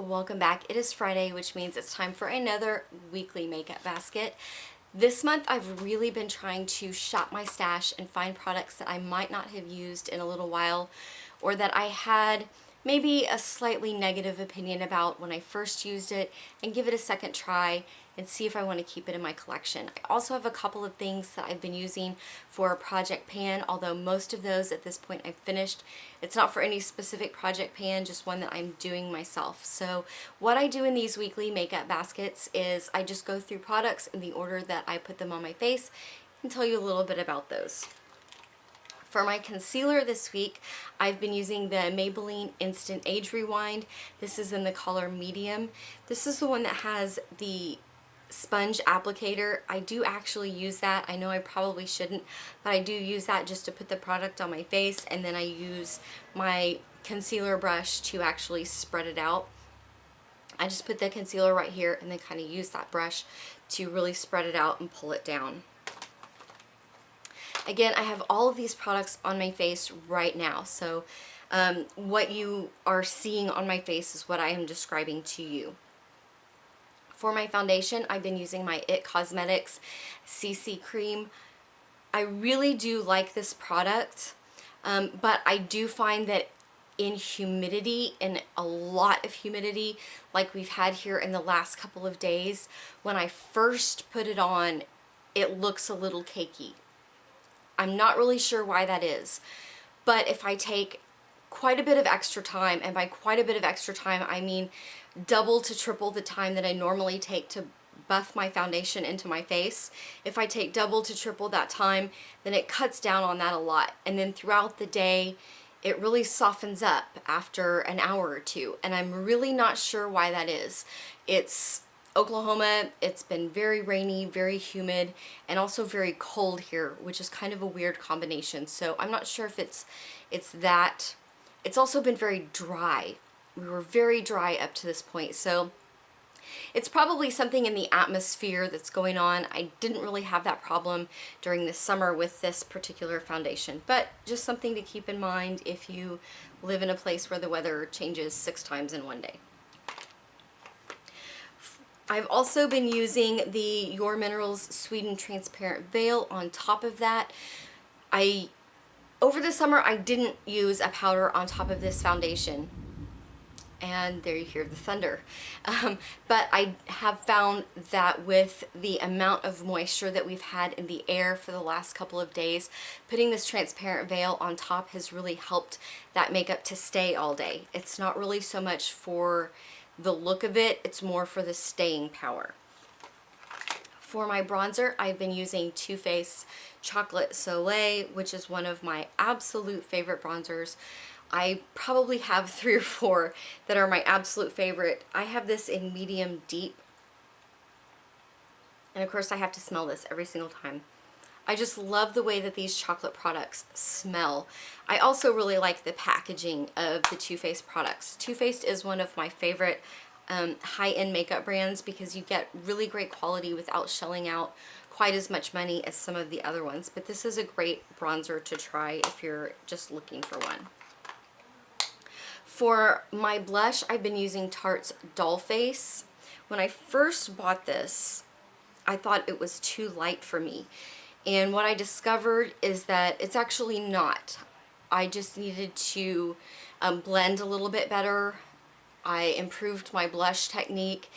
welcome back. It is Friday, which means it's time for another weekly makeup basket. This month I've really been trying to shop my stash and find products that I might not have used in a little while, or that I had maybe a slightly negative opinion about when I first used it, and give it a second try and see if I want to keep it in my collection. I also have a couple of things that I've been using for a project pan, although most of those at this point I've finished. It's not for any specific project pan, just one that I'm doing myself. So what I do in these weekly makeup baskets is I just go through products in the order that I put them on my face and tell you a little bit about those. For my concealer this week, I've been using the Maybelline Instant Age Rewind. This is in the color medium. This is the one that has the sponge applicator. I do actually use that. I know I probably shouldn't, but I do use that just to put the product on my face, and then I use my concealer brush to actually spread it out. I just put the concealer right here and then kind of use that brush to really spread it out and pull it down. Again, I have all of these products on my face right now, so what you are seeing on my face is what I am describing to you. For my foundation, I've been using my IT Cosmetics CC Cream. I really do like this product, but I do find that in humidity, in a lot of humidity, like we've had here in the last couple of days, when I first put it on, it looks a little cakey. I'm not really sure why that is, but if I take quite a bit of extra time, and by quite a bit of extra time I mean double to triple the time that I normally take to buff my foundation into my face, if I take double to triple that time, then it cuts down on that a lot, and then throughout the day it really softens up after an hour or two, and I'm really not sure why that is. It's Oklahoma, it's been very rainy, very humid, and also very cold here, which is kind of a weird combination. So I'm not sure if it's that. It's also been very dry. We were very dry up to this point. So it's probably something in the atmosphere that's going on. I didn't really have that problem during the summer with this particular foundation, but just something to keep in mind if you live in a place where the weather changes 6 times in one day. I've also been using the Your Minerals Sweden Transparent Veil on top of that. Over the summer I didn't use a powder on top of this foundation, and there you hear the thunder. But I have found that with the amount of moisture that we've had in the air for the last couple of days, putting this transparent veil on top has really helped that makeup to stay all day. It's not really so much for the look of it, it's more for the staying power. For my bronzer, I've been using Too Faced Chocolate Soleil, which is one of my absolute favorite bronzers. I probably have 3 or 4 that are my absolute favorite. I have this in medium deep, and of course I have to smell this every single time. I just love the way that these chocolate products smell. I also really like the packaging of the Too Faced products. Too Faced is one of my favorite high-end makeup brands because you get really great quality without shelling out quite as much money as some of the other ones. But this is a great bronzer to try if you're just looking for one. For my blush, I've been using Tarte's Doll Face. When I first bought this, I thought it was too light for me. And what I discovered is that it's actually not. I just needed to blend a little bit better. I improved my blush technique,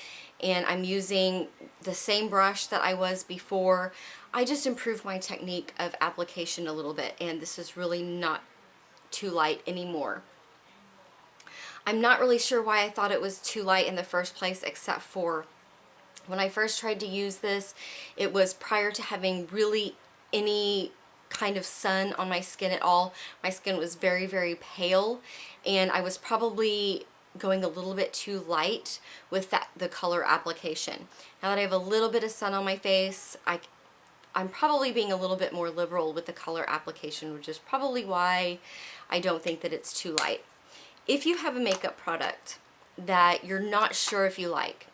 and I'm using the same brush that I was before. I just improved my technique of application a little bit, and this is really not too light anymore. I'm not really sure why I thought it was too light in the first place, except for when I first tried to use this, it was prior to having really any kind of sun on my skin at all. My skin was very, very pale, and I was probably going a little bit too light with the color application. Now that I have a little bit of sun on my face, I'm probably being a little bit more liberal with the color application, which is probably why I don't think that it's too light. If you have a makeup product that you're not sure if you like,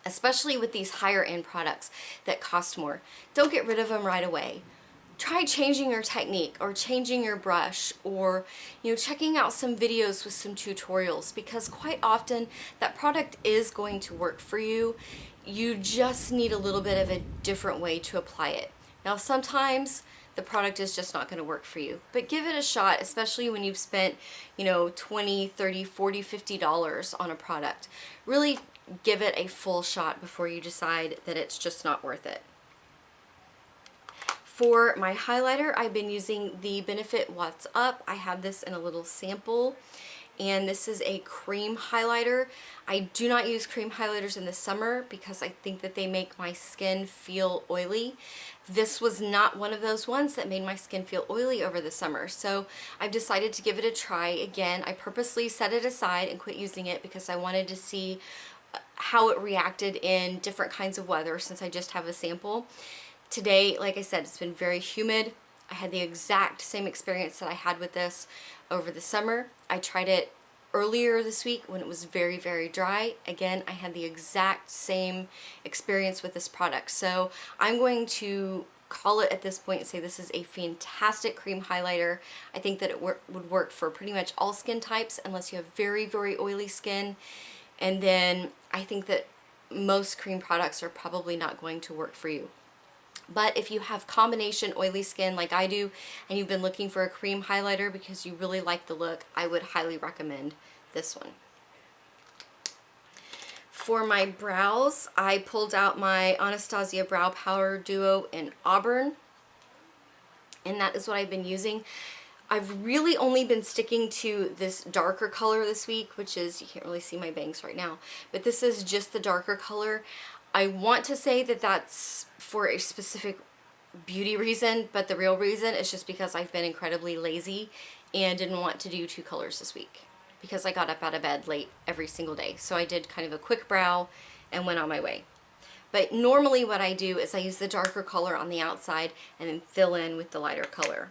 especially with these higher end products that cost more, don't get rid of them right away. try changing your technique or changing your brush, or checking out some videos with some tutorials, because quite often that product is going to work for you. You just need a little bit of a different way to apply it. Now sometimes the product is just not going to work for you, but give it a shot, especially when you've spent 20, 30, 40, $50 on a product. Really give it a full shot before you decide that it's just not worth it. For my highlighter, I've been using the Benefit What's Up. I have this in a little sample, and this is a cream highlighter. I do not use cream highlighters in the summer because I think that they make my skin feel oily. This was not one of those ones that made my skin feel oily over the summer, so I've decided to give it a try again. I purposely set it aside and quit using it because I wanted to see how it reacted in different kinds of weather, since I just have a sample. Today, like I said, it's been very humid. I had the exact same experience that I had with this over the summer. I tried it earlier this week when it was very, very dry. Again, I had the exact same experience with this product. So I'm going to call it at this point and say this is a fantastic cream highlighter. I think that it would work for pretty much all skin types unless you have very, very oily skin. And then I think that most cream products are probably not going to work for you. But if you have combination oily skin like I do, and you've been looking for a cream highlighter because you really like the look, I would highly recommend this one. For my brows, I pulled out my Anastasia Brow Powder Duo in Auburn, and that is what I've been using. I've really only been sticking to this darker color this week, which is, you can't really see my bangs right now, but this is just the darker color. I want to say that that's for a specific beauty reason, but the real reason is just because I've been incredibly lazy and didn't want to do two colors this week because I got up out of bed late every single day. So I did kind of a quick brow and went on my way. But normally what I do is I use the darker color on the outside and then fill in with the lighter color.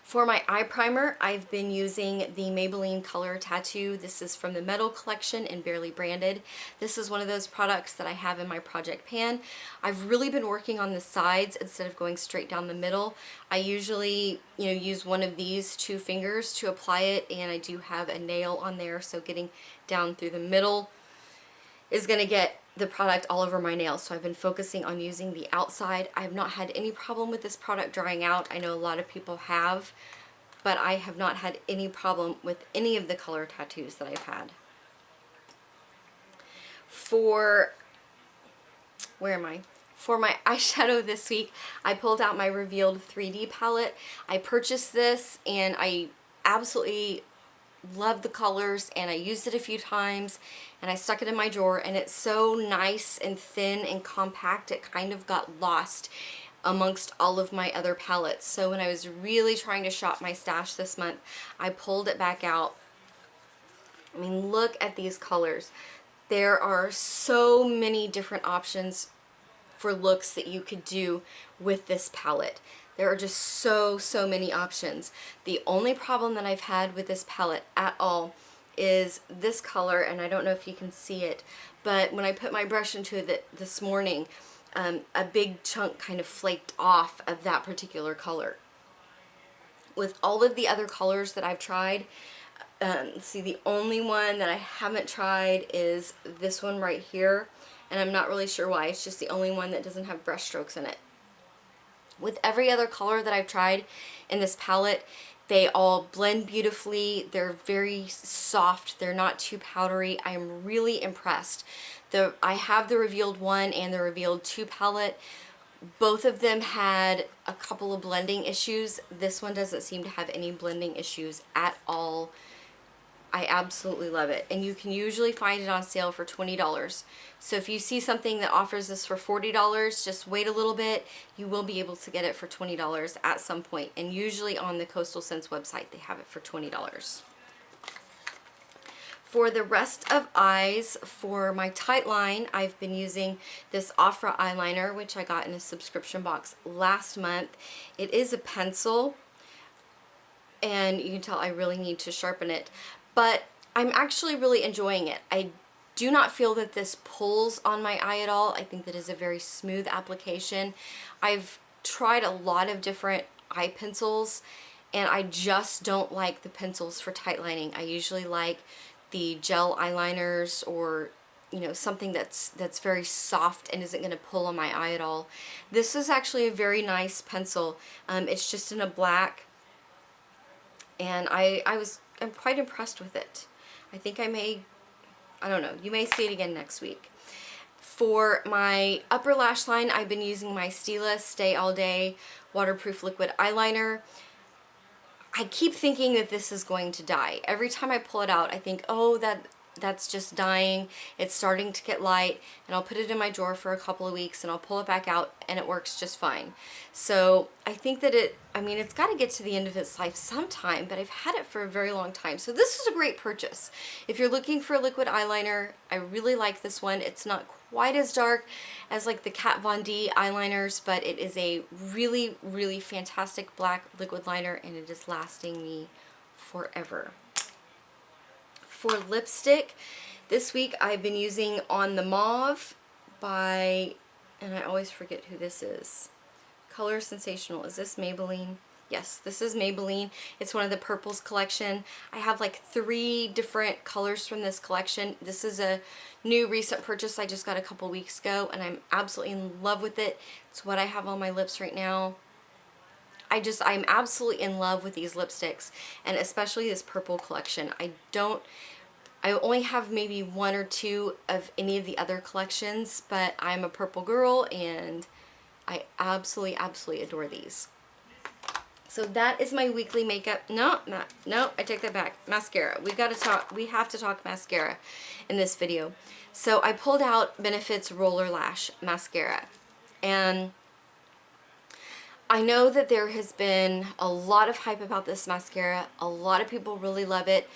For my eye primer, I've been using the Maybelline Color Tattoo. This is from the Metal Collection and Barely Branded. This is one of those products that I have in my project pan. I've really been working on the sides instead of going straight down the middle. I usually, use one of these two fingers to apply it, and I do have a nail on there, so getting down through the middle is going to get the product all over my nails, so I've been focusing on using the outside. I have not had any problem with this product drying out. I know a lot of people have, but I have not had any problem with any of the color tattoos that I've had. For my eyeshadow this week, I pulled out my Revealed 3D palette. I purchased this and I absolutely love the colors, and I used it a few times and I stuck it in my drawer, and it's so nice and thin and compact it kind of got lost amongst all of my other palettes. So when I was really trying to shop my stash this month, I pulled it back out. I mean, look at these colors. There are so many different options for looks that you could do with this palette. There are just so many options. The only problem that I've had with this palette at all is this color, and I don't know if you can see it, but when I put my brush into it this morning, a big chunk kind of flaked off of that particular color. With all of the other colors that I've tried, see, the only one that I haven't tried is this one right here, and I'm not really sure why. It's just the only one that doesn't have brush strokes in it. With every other color that I've tried in this palette, they all blend beautifully. They're very soft. They're not too powdery. I am really impressed. I have the Revealed 1 and the Revealed 2 palette. Both of them had a couple of blending issues. This one doesn't seem to have any blending issues at all. I absolutely love it, and you can usually find it on sale for $20. So if you see something that offers this for $40, just wait a little bit. You will be able to get it for $20 at some point, and usually on the Coastal Scents website they have it for $20. For the rest of eyes, for my tight line, I've been using this Ofra eyeliner, which I got in a subscription box last month. It is a pencil, and you can tell I really need to sharpen it. But I'm actually really enjoying it. I do not feel that this pulls on my eye at all. I think that is a very smooth application. I've tried a lot of different eye pencils, and I just don't like the pencils for tight lining. I usually like the gel eyeliners, or something that's very soft and isn't going to pull on my eye at all. This is actually a very nice pencil. It's just in a black, and I'm quite impressed with it. I think I don't know, you may see it again next week. For my upper lash line, I've been using my Stila Stay All Day Waterproof Liquid Eyeliner. I keep thinking that this is going to die. Every time I pull it out, I think, oh, that's just dying. It's starting to get light, and I'll put it in my drawer for a couple of weeks, and I'll pull it back out, and it works just fine. So I think that it's got to get to the end of its life sometime, but I've had it for a very long time. So this is a great purchase. If you're looking for a liquid eyeliner, I really like this one. It's not quite as dark as like the Kat Von D eyeliners, but it is a really, really fantastic black liquid liner, and it is lasting me forever. For lipstick, this week I've been using On the Mauve by, and I always forget who this is, Color Sensational. Is this Maybelline? Yes, this is Maybelline. It's one of the purples collection. I have like 3 different colors from this collection. This is a new recent purchase I just got a couple weeks ago, and I'm absolutely in love with it. It's what I have on my lips right now. I'm absolutely in love with these lipsticks, and especially this purple collection. I only have maybe 1 or 2 of any of the other collections, but I'm a purple girl, and I absolutely, absolutely adore these. So that is my weekly makeup. No, I take that back. Mascara. We have to talk mascara in this video. So I pulled out Benefit's Roller Lash Mascara, and I know that there has been a lot of hype about this mascara. A lot of people really love it.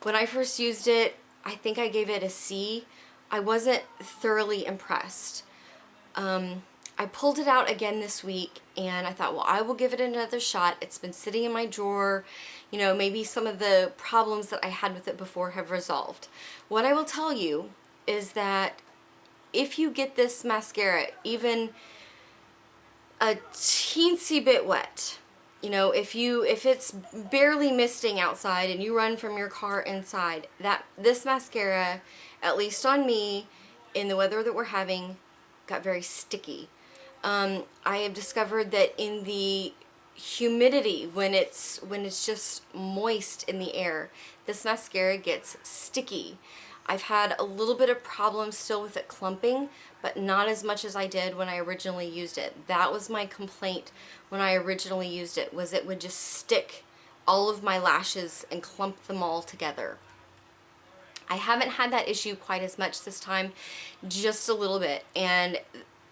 When I first used it, I think I gave it a C. I wasn't thoroughly impressed. I pulled it out again this week, and I thought, well, I will give it another shot. It's been sitting in my drawer. Maybe some of the problems that I had with it before have resolved. What I will tell you is that if you get this mascara even a teensy bit wet, if it's barely misting outside and you run from your car inside, this mascara, at least on me, in the weather that we're having, got very sticky. I have discovered that in the humidity, when it's just moist in the air, this mascara gets sticky. I've had a little bit of problems still with it clumping, but not as much as I did when I originally used it. That was my complaint when I originally used it, was it would just stick all of my lashes and clump them all together. I haven't had that issue quite as much this time, just a little bit. And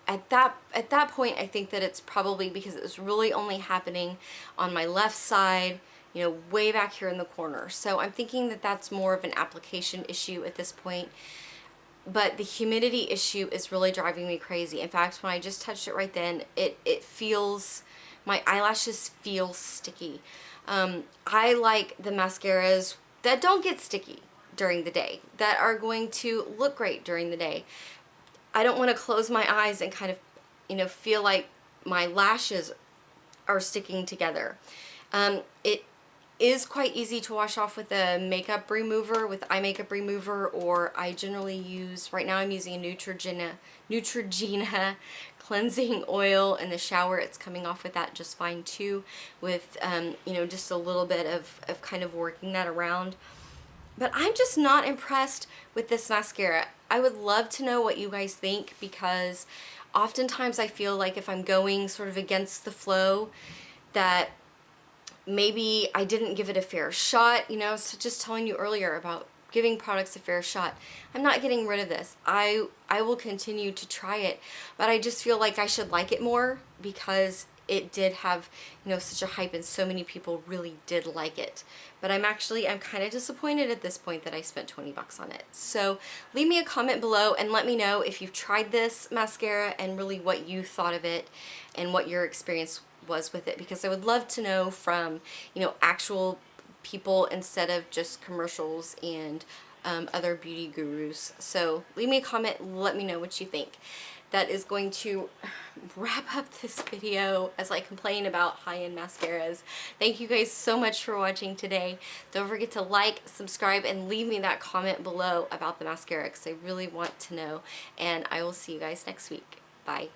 at that point, I think that it's probably because it was really only happening on my left side, way back here in the corner. So I'm thinking that that's more of an application issue at this point. But the humidity issue is really driving me crazy. In fact, when I just touched it right then, my eyelashes feel sticky. I like the mascaras that don't get sticky during the day, that are going to look great during the day. I don't want to close my eyes and kind of, feel like my lashes are sticking together. It is quite easy to wash off with a makeup remover, with eye makeup remover, or I generally use, right now I'm using a Neutrogena cleansing oil in the shower. It's coming off with that just fine too, with, just a little bit of kind of working that around. But I'm just not impressed with this mascara. I would love to know what you guys think, because oftentimes I feel like if I'm going sort of against the flow, that maybe I didn't give it a fair shot. So just telling you earlier about giving products a fair shot. I'm not getting rid of this. I will continue to try it, but I just feel like I should like it more, because it did have, such a hype, and so many people really did like it. But I'm kind of disappointed at this point that I spent 20 bucks on it. So leave me a comment below and let me know if you've tried this mascara and really what you thought of it and what your experience was with it, because I would love to know from, actual people instead of just commercials and other beauty gurus. So leave me a comment, let me know what you think. that is going to wrap up this video as I complain about high-end mascaras. Thank you guys so much for watching today. Don't forget to like, subscribe, and leave me that comment below about the mascara because I really want to know. And I will see you guys next week. Bye.